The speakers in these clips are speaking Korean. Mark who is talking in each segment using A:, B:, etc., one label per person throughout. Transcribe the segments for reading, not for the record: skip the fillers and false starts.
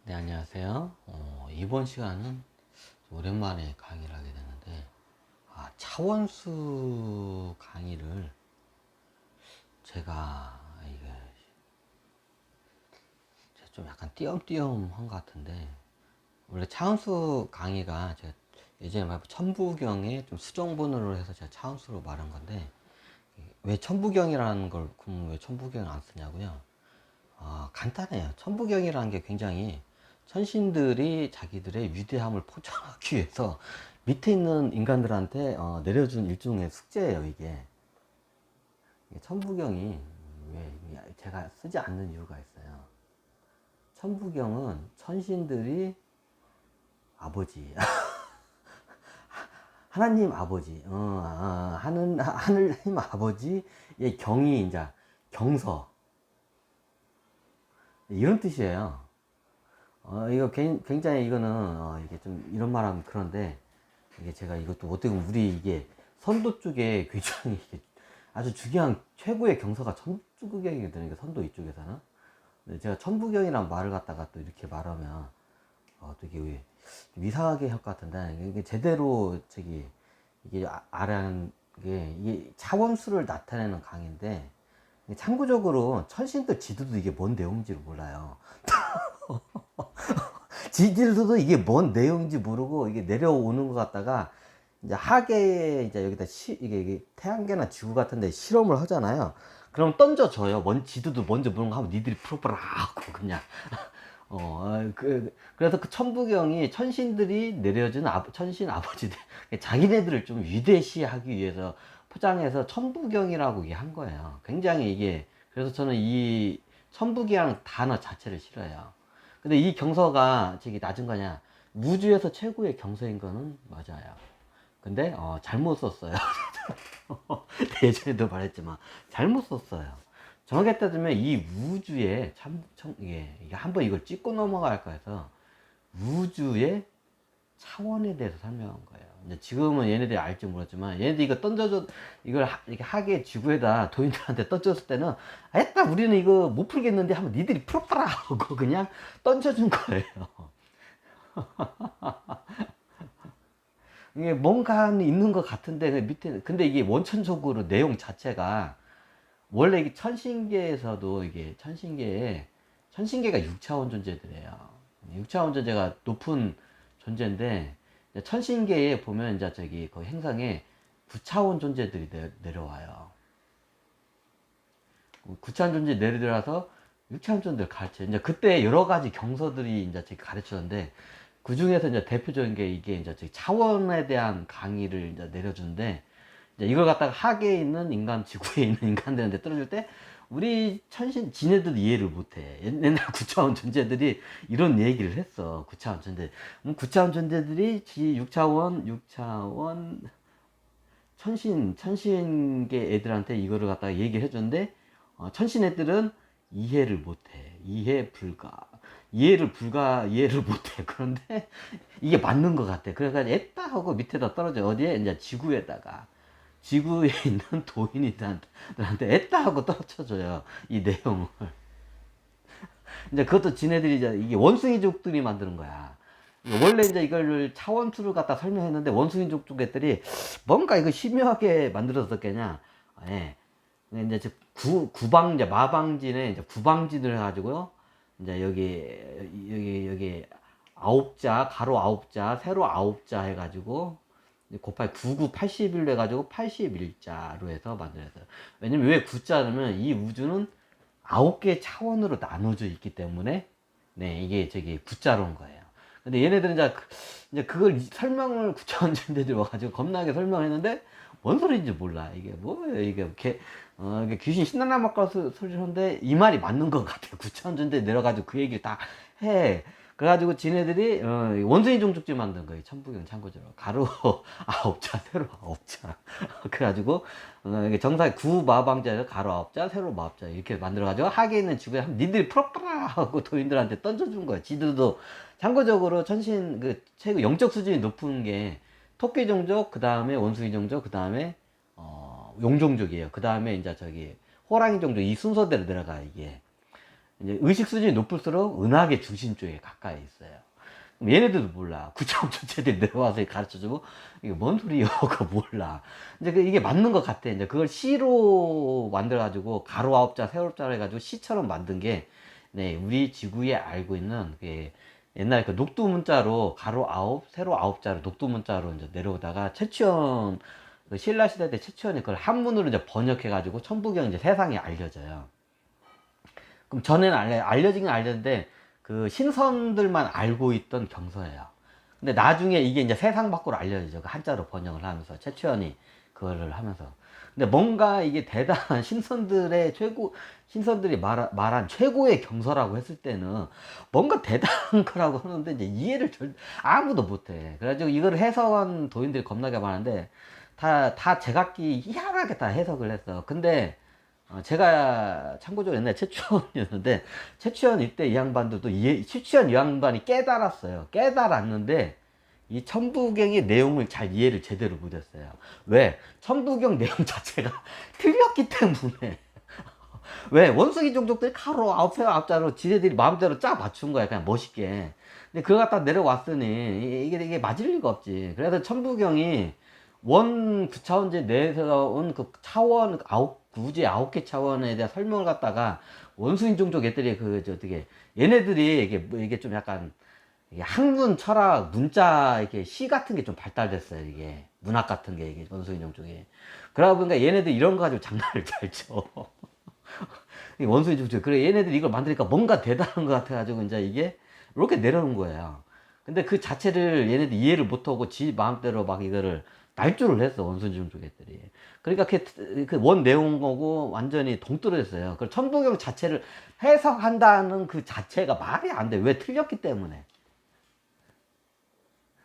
A: 네, 안녕하세요. 이번 시간은 오랜만에 강의를 하게 되는데, 차원수 강의를 제가, 이게, 제가 좀 약간 띄엄띄엄한 것 같은데, 원래 차원수 강의가 제가 예전에 말 천부경에 좀 수정본으로 해서 제가 차원수로 말한 건데, 왜 천부경이라는 걸, 그럼 왜 천부경을 안 쓰냐고요? 간단해요. 천부경이라는 게 굉장히 천신들이 자기들의 위대함을 포장하기 위해서 밑에 있는 인간들한테 내려준 일종의 숙제예요, 이게. 천부경이 왜 제가 쓰지 않는 이유가 있어요. 천부경은 천신들이 아버지, 하나님 아버지, 하늘님 아버지의 경이 이제 경서, 이런 뜻이에요. 이거 굉장히 이거는, 이게 좀 이런 말 하면 그런데, 이게 제가 이것도 어떻게 보면 우리 이게 선도 쪽에 굉장히 이게 아주 중요한 최고의 경서가 천부경이거든요. 이게 선도 이쪽에서는. 근데 제가 천부경이란 말을 갖다가 또 이렇게 말하면, 되게 좀 이상하게 할 것 같은데, 이게 제대로 이게 아라는 게, 이게 차원수를 나타내는 강의인데, 참고적으로 천신들 지도도 이게 뭔 내용인지를 몰라요. 지질도 이게 뭔 내용인지 모르고 이게 내려오는 것 같다가 이제 하계에 이제 여기다 이게 태양계나 지구 같은 데 실험을 하잖아요. 그럼 던져줘요. 지도도 먼저 보는 거 하면 니들이 풀어보라 하고 그냥. 그래서 그 천부경이 천신들이 내려준 천신 아버지들, 자기네들을 좀 위대시하기 위해서 포장해서 천부경이라고 이게 한 거예요. 굉장히 이게, 그래서 저는 이 천부경 단어 자체를 싫어요. 근데 이 경서가 저기 낮은 거냐? 우주에서 최고의 경서인 거는 맞아요. 근데 잘못 썼어요. 예전에도 말했지만 잘못 썼어요. 정확히 따지면 이 우주에 이게 한번 이걸 찍고 넘어갈까 해서 우주의 차원에 대해서 설명한 거예요. 이제 지금은 얘네들이 알지 모르지만 얘네들이 이거 던져줘, 이걸 이렇게 하계 지구에다 도인들한테 던졌을 때는 아따 우리는 이거 못 풀겠는데 하면 니들이 풀어봐라 하고 그냥 던져준 거예요. 이게 뭔가 있는 것 같은데 그 밑에, 근데 이게 원천적으로 내용 자체가 원래 이게 천신계에서도 이게 천신계가 6차원 존재들이에요. 6차원 존재가 높은 존재인데 천신계에 보면 이제 저기 그 행성에 9차원 존재들이 내려와요. 9차원 존재 내려와서 6차원 존재를 가르쳐. 이제 그때 여러 가지 경서들이 이제 가르쳤는데 그 중에서 이제 대표적인 게 이게 이제 저기 차원에 대한 강의를 이제 내려주는데 이걸 갖다가 하계에 있는 인간, 지구에 있는 인간들한테 떨어질 때, 우리 지네들도 이해를 못해. 옛날 9차원 존재들이 이런 얘기를 했어. 9차원 존재. 9차원 존재들이 6차원, 천신계 애들한테 이거를 갖다가 얘기를 해줬는데, 천신 애들은 이해를 못해. 이해를 못해. 그런데 이게 맞는 것 같아. 그래가지고 애따 하고 밑에다 떨어져. 어디에? 이제 지구에 있는 도인들한테 애따 하고 떨어져줘요. 이 내용을. 이제 그것도 지네들이 이게 원숭이족들이 만드는 거야. 원래 이제 이걸 차원수를 갖다 설명했는데 원숭이족 쪽애들이 뭔가 이거 심오하게 만들었었겠냐. 예. 이제 이제 마방진에 이제 구방진을 해가지고요. 이제 여기 아홉 자, 가로 아홉 자, 세로 아홉 자 해가지고 곱하기 99, 81로 해가지고 81자로 해서 만들었어요. 왜냐면 왜 9자냐면 이 우주는 9개 차원으로 나눠져 있기 때문에 네, 이게 저기 9자로인 거예요. 근데 얘네들은 이제 그걸 설명을 9차원전대들이 와가지고 겁나게 설명했는데 뭔 소리인지 몰라. 이게 뭐예요? 이게 귀신 신나나 막가 소리를 하는데 이 말이 맞는 것 같아요. 9차원전대 내려가지고 그 얘기를 다 해. 그래가지고 지네들이 원숭이 종족지 만든 거예요. 천부경 참고적으로 가로 아홉 자, 세로 아홉 자. 그래가지고 이게 정사 구마방자에서 가로 아홉 자, 세로 아홉 자 이렇게 만들어가지고 하계에 있는 지구에 니들이 풀어봐라 하고 도인들한테 던져준 거예요. 지들도 참고적으로 천신 그 최고 영적 수준이 높은 게 토끼 종족, 그 다음에 원숭이 종족, 그 다음에 용종족이에요. 그 다음에 이제 저기 호랑이 종족 이 순서대로 내려가 이게. 이제 의식 수준이 높을수록 은하계 중심 쪽에 가까이 있어요. 그럼 얘네들도 몰라. 구체적 주체들이 내려와서 가르쳐주고, 이게 뭔 소리요? 그거 몰라. 이제 이게 맞는 것 같아. 이제 그걸 시로 만들어가지고, 가로 9자, 세로 9자로 해가지고 시처럼 만든 게, 네, 우리 지구에 알고 있는, 그 옛날에 그 녹두 문자로 가로 9, 세로 9자로 녹두 문자로 이제 내려오다가 최치원, 그 신라 시대 때 최치원이 그걸 한문으로 이제 번역해가지고 천부경 이제 세상에 알려져요. 그럼 전에는 알려지긴 알렸는데 그 신선들만 알고 있던 경서예요. 근데 나중에 이게 이제 세상 밖으로 알려지죠. 그 한자로 번역을 하면서 최초연이 그거를 하면서. 근데 뭔가 이게 대단한 신선들의 최고 신선들이 말한 최고의 경서라고 했을 때는 뭔가 대단한 거라고 하는데 이제 이해를 아무도 못해. 그래가지고 이걸 해석한 도인들이 겁나게 많은데 다 제각기 희한하게 다 해석을 했어. 근데 제가 참고적으로 옛날에 최치원이었는데 최치원 이때 이 양반들도 최치원 이 양반이 깨달았어요. 깨달았는데 이 천부경의 내용을 잘 이해를 제대로 못했어요. 왜? 천부경 내용 자체가 틀렸기 때문에. 왜? 원숭이 종족들이 가로 아홉세로 아홉자로 지네들이 마음대로 짜 맞춘 거야. 그냥 멋있게. 근데 그거 갖다 내려왔으니 이게 맞을 리가 없지. 그래서 천부경이 원 9차원제 내에서 온 그 차원 우주의 9개 차원에 대한 설명을 갖다가 원수인 종족 애들이 어떻게 얘네들이 이게 좀 약간 이게 학문, 철학, 문자 이렇게 시 같은 게 좀 발달됐어요. 이게 문학 같은 게 이게 원수인 종족이. 그러다 보니까 얘네들 이런 거 가지고 장난을 잘 쳐. 원수인 종족. 그래 얘네들 이걸 만드니까 뭔가 대단한 것 같아가지고 이제 이게 이렇게 내려놓은 거예요. 근데 그 자체를 얘네들 이해를 못하고 지 마음대로 막 이거를 날조를 했어. 원수인 종족 애들이. 그러니까 그 원 내용 거고 완전히 동떨어졌어요. 그 천부경 자체를 해석한다는 그 자체가 말이 안 돼. 왜? 틀렸기 때문에.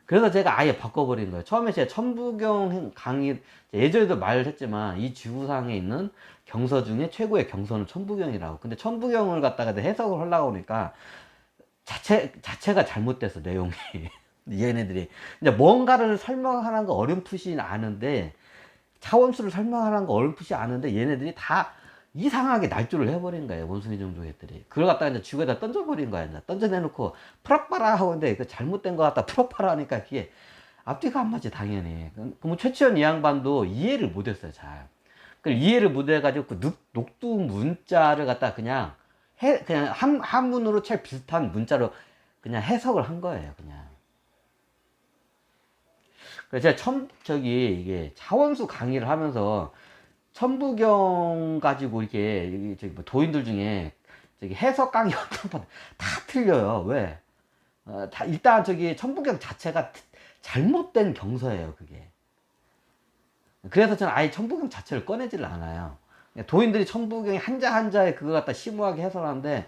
A: 그래서 제가 아예 바꿔버린 거예요. 처음에 제가 천부경 강의, 예전에도 말을 했지만, 이 지구상에 있는 경서 중에 최고의 경서는 천부경이라고. 근데 천부경을 갖다가 해석을 하려고 하니까, 자체가 잘못됐어, 내용이. 얘네들이. 이제 뭔가를 설명하는 거 어렴풋이 아는데, 차원수를 설명하는 거 어렴풋이 아는데, 얘네들이 다 이상하게 날조를 해버린 거예요. 원숭이 종족 애들이. 그걸 갖다가 이제 지구에다 던져버린 거야. 이제 던져내놓고, 풀어봐라 하고 있는데, 그 잘못된 거 갖다 풀어봐라 하니까 그게 앞뒤가 안 맞지, 당연히. 그럼 최치원 이 양반도 이해를 못했어요, 잘. 그 이해를 못해가지고 그 녹두 문자를 갖다 그냥 한문으로 제일 비슷한 문자로 그냥 해석을 한 거예요, 그냥. 그래서 제가 이게 차원수 강의를 하면서 천부경 가지고 이렇게 저기 뭐 도인들 중에 저기 해석 강의 어떤 다 틀려요. 왜? 다 일단 저기 천부경 자체가 잘못된 경서예요, 그게. 그래서 저는 아예 천부경 자체를 꺼내지를 않아요. 도인들이 천부경이 한자 한자에 그거 갖다 심오하게 해설하는데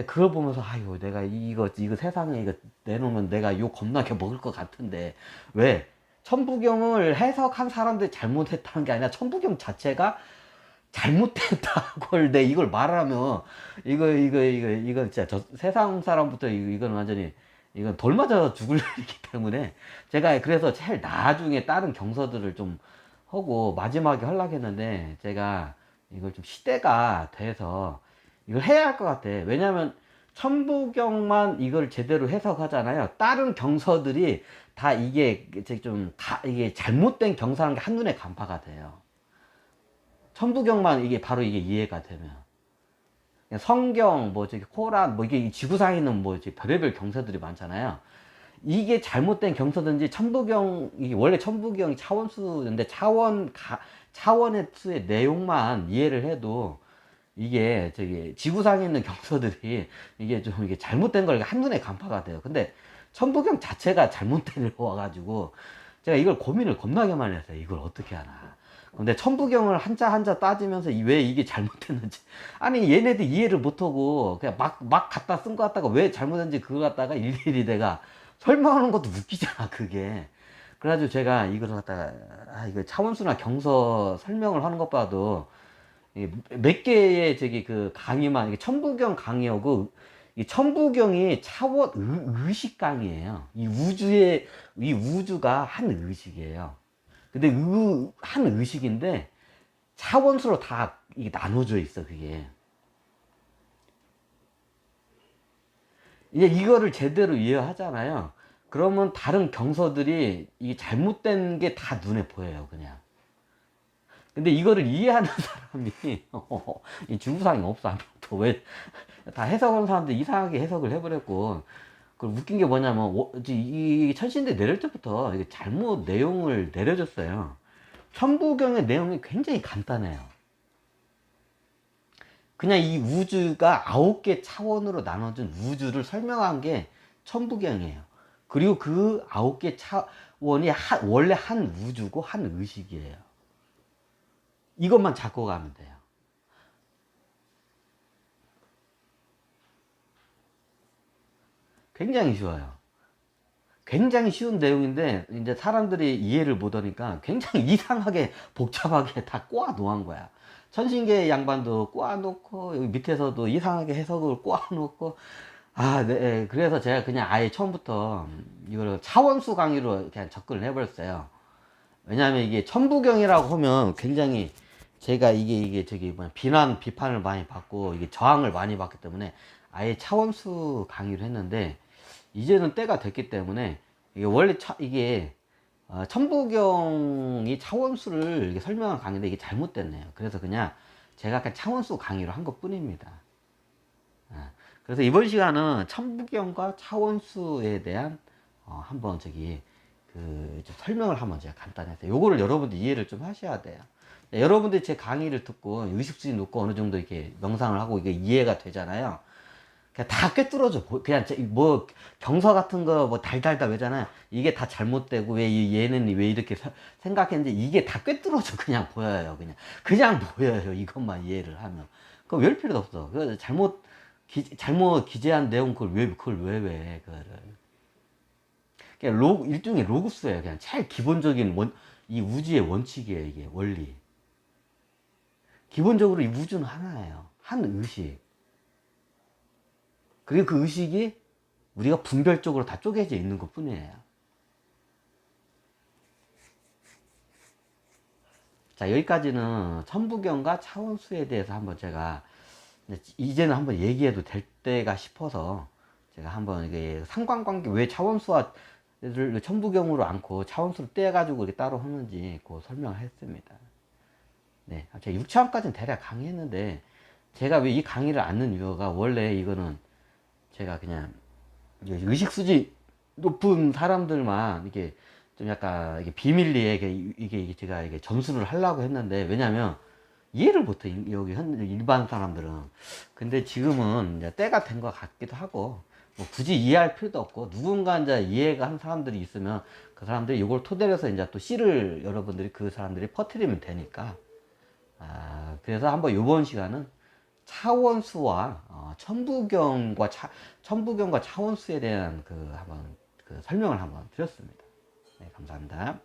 A: 그걸 보면서 아유 내가 이거 세상에 이거 내놓으면 내가 욕 겁나게 먹을 것 같은데 왜? 천부경을 해석한 사람들이 잘못했다는 게 아니라 천부경 자체가 잘못됐다고 내 이걸 말하면 이거 진짜 세상 사람부터 이건 완전히 이건 돌 맞아 죽을 일이기 때문에 제가 그래서 제일 나중에 다른 경서들을 좀 하고 마지막에 하려고 했는데 제가 이걸 좀 시대가 돼서 이걸 해야 할 것 같아. 왜냐면 천부경만 이걸 제대로 해석하잖아요. 다른 경서들이 다 이게 잘못된 경서라는 게 한눈에 간파가 돼요. 천부경만 이게 바로 이게 이해가 되면. 성경, 뭐, 저기, 코란, 뭐, 이게 지구상에 있는 뭐, 별의별 경서들이 많잖아요. 이게 잘못된 경서든지 이게 원래 천부경이 차원수인데 차원의 수의 내용만 이해를 해도 이게 지구상에 있는 경서들이 이게 잘못된 걸 한눈에 간파가 돼요. 근데 천부경 자체가 잘못된 거 와가지고 제가 이걸 고민을 겁나게 많이 했어요. 이걸 어떻게 하나. 근데 천부경을 한자 한자 따지면서 왜 이게 잘못됐는지. 아니, 얘네들 이해를 못하고 그냥 막 갖다 쓴 거 갖다가 왜 잘못했는지 그거 갖다가 일일이 내가 설명하는 것도 웃기잖아, 그게. 그래가지고 제가 이걸 갖다가, 이거 차원수나 경서 설명을 하는 것 봐도 몇 개의 그 강의만, 이게 천부경 강의하고 이 천부경이 차원 의식 강의예요. 이 우주가 한 의식이에요. 근데 한 의식인데 차원수로 다 이게 나눠져 있어, 그게. 이제 이거를 제대로 이해하잖아요. 그러면 다른 경서들이 이게 잘못된 게 다 눈에 보여요, 그냥. 근데 이거를 이해하는 사람이 이 중구상이 없어 아무것도. 왜 다 해석하는 사람들이 이상하게 해석을 해버렸고, 그 웃긴 게 뭐냐면 이 천신대 내릴 때부터 이게 잘못 내용을 내려줬어요. 천부경의 내용이 굉장히 간단해요. 그냥 이 우주가 9개 차원으로 나눠진 우주를 설명한 게 천부경이에요. 그리고 그 9개 차원이 원래 한 우주고 한 의식이에요. 이것만 잡고 가면 돼요. 굉장히 쉬워요. 굉장히 쉬운 내용인데 이제 사람들이 이해를 못하니까 굉장히 이상하게 복잡하게 다 꼬아 놓은 거야. 천신계 양반도 꼬아 놓고 여기 밑에서도 이상하게 해석을 꼬아 놓고, 아, 네. 그래서 제가 그냥 아예 처음부터 이걸 차원수 강의로 그냥 접근을 해버렸어요. 왜냐하면 이게 천부경이라고 하면 굉장히 제가 이게 저기 뭐냐 비난 비판을 많이 받고 이게 저항을 많이 받기 때문에 아예 차원수 강의를 했는데, 이제는 때가 됐기 때문에 이게 원래 이게 천부경이 차원수를 이렇게 설명한 강의인데 이게 잘못됐네요. 그래서 그냥 제가 약간 차원수 강의로 한 것 뿐입니다. 그래서 이번 시간은 천부경과 차원수에 대한 한번 저기 좀 설명을 한번 제가 간단히 해서 요거를 여러분들 이해를 좀 하셔야 돼요. 여러분들이 제 강의를 듣고 의식주의 놓고 어느 정도 이렇게 명상을 하고 이게 이해가 되잖아요. 그냥 다 꿰뚫어져. 그냥 뭐 경서 같은 거 뭐 달달달 외잖아요. 이게 다 잘못되고 왜 얘는 왜 이렇게 생각했는지 이게 다 꿰뚫어져 그냥 보여요. 그냥 보여요. 이것만 이해를 하면. 그거 외울 필요도 없어. 그 잘못 기재한 내용 그걸 왜 왜, 그거를. 그냥 일종의 로그스예요. 그냥 제일 기본적인 이 우주의 원칙이에요. 이게 원리. 기본적으로 이 우주는 하나예요. 한 의식. 그리고 그 의식이 우리가 분별적으로 다 쪼개져 있는 것 뿐이에요. 자, 여기까지는 천부경과 차원수에 대해서 한번 제가 이제는 한번 얘기해도 될 때가 싶어서 제가 한번 이게 상관관계 왜 차원수를 천부경으로 않고 차원수를 떼가지고 이렇게 따로 하는지 그 설명을 했습니다. 네, 제가 6차원까지는 대략 강의했는데 제가 왜 이 강의를 않는 이유가 원래 이거는 제가 그냥 의식 수지 높은 사람들만 이게 좀 약간 이게 비밀리에 이게 제가 이게 전수를 하려고 했는데, 왜냐면 이해를 못해 여기 일반 사람들은. 근데 지금은 이제 때가 된 것 같기도 하고 뭐 굳이 이해할 필요도 없고, 누군가 이제 이해가 한 사람들이 있으면 그 사람들이 이걸 토대로 해서 이제 또 씨를 여러분들이 그 사람들이 퍼뜨리면 되니까. 그래서 한번 이번 시간은 차원수와 천부경과 차원수에 대한 한번 설명을 한번 드렸습니다. 네, 감사합니다.